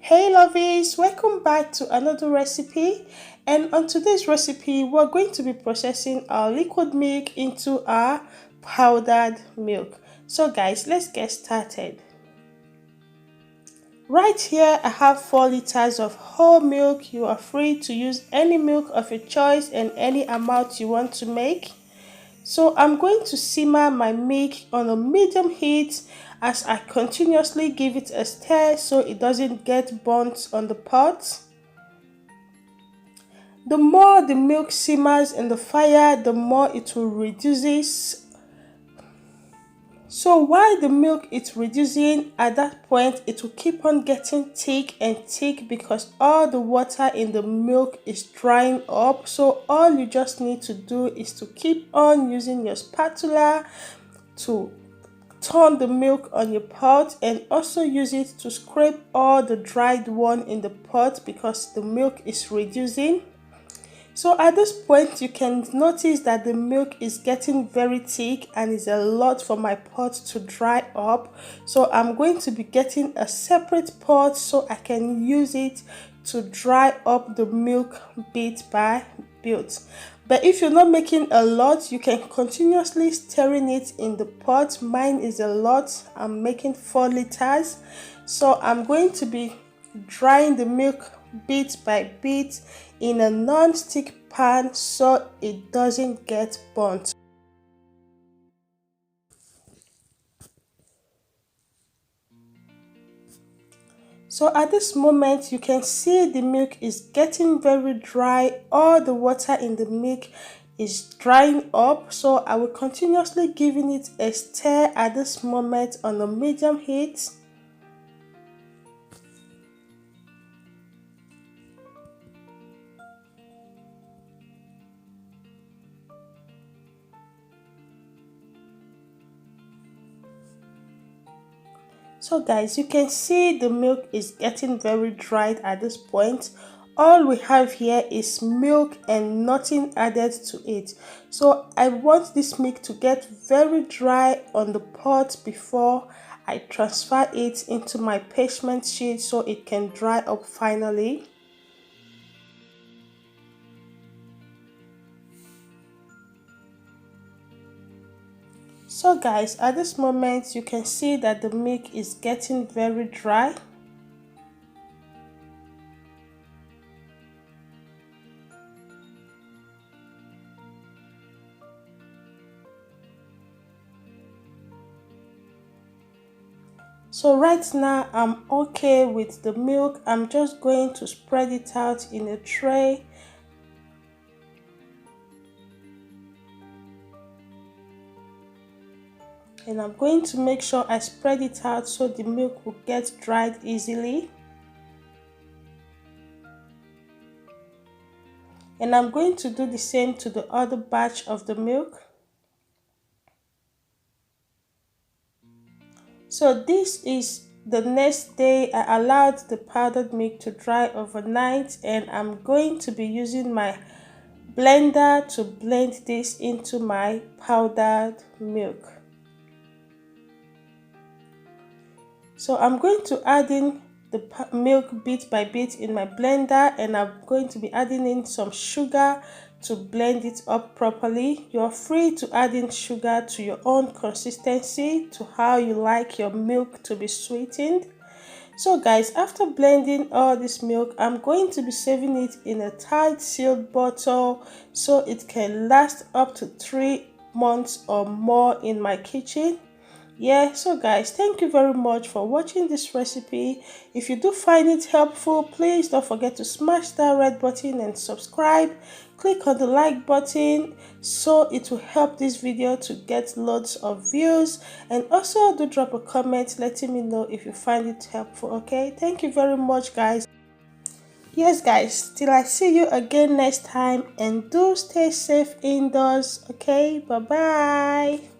Hey lovies, welcome back to another recipe. And on today's recipe, we're going to be processing our liquid milk into our powdered milk. So guys, let's get started. Right here, I have 4 liters of whole milk. You are free to use any milk of your choice and any amount you want to make. So I'm going to simmer my milk on a medium heat as I continuously give it a stir so it doesn't get burnt on the pot. The more the milk simmers in the fire, the more it will reduce. So while the milk is reducing, at that point it will keep on getting thick and thick because all the water in the milk is drying up. So all you just need to do is to keep on using your spatula to turn the milk on your pot, and also use it to scrape all the dried one in the pot because the milk is reducing. So at this point, you can notice that the milk is getting very thick and is a lot for my pot to dry up. So I'm going to be getting a separate pot so I can use it to dry up the milk bit by bit. But if you're not making a lot, you can continuously stirring it in the pot. Mine is a lot. I'm making 4 liters. So I'm going to be drying the milk bit by bit in a non-stick pan so it doesn't get burnt. So at this moment, you can see the milk is getting very dry. All the water in the milk is drying up. So I will continuously giving it a stir at this moment on a medium heat. So guys, you can see the milk is getting very dried at this point. All we have here is milk and nothing added to it. So I want this milk to get very dry on the pot before I transfer it into my parchment sheet so it can dry up finally. So guys, at this moment you can see that the milk is getting very dry. So right now I'm okay with the milk. I'm just going to spread it out in a tray. And I'm going to make sure I spread it out so the milk will get dried easily. And I'm going to do the same to the other batch of the milk. So this is the next day. I allowed the powdered milk to dry overnight, and I'm going to be using my blender to blend this into my powdered milk. So I'm going to add in the milk bit by bit in my blender, and I'm going to be adding in some sugar to blend it up properly. You're free to add in sugar to your own consistency, to how you like your milk to be sweetened. So guys, after blending all this milk, I'm going to be saving it in a tight sealed bottle so it can last up to 3 months or more in my kitchen. Yeah, so guys, thank you very much for watching this recipe. If you do find it helpful, please don't forget to smash that red button and subscribe. Click on the like button so it will help this video to get loads of views, and also do drop a comment letting me know if you find it helpful. Okay, thank you very much guys. Yes guys, till I see you again next time, and do stay safe indoors. Okay, bye bye.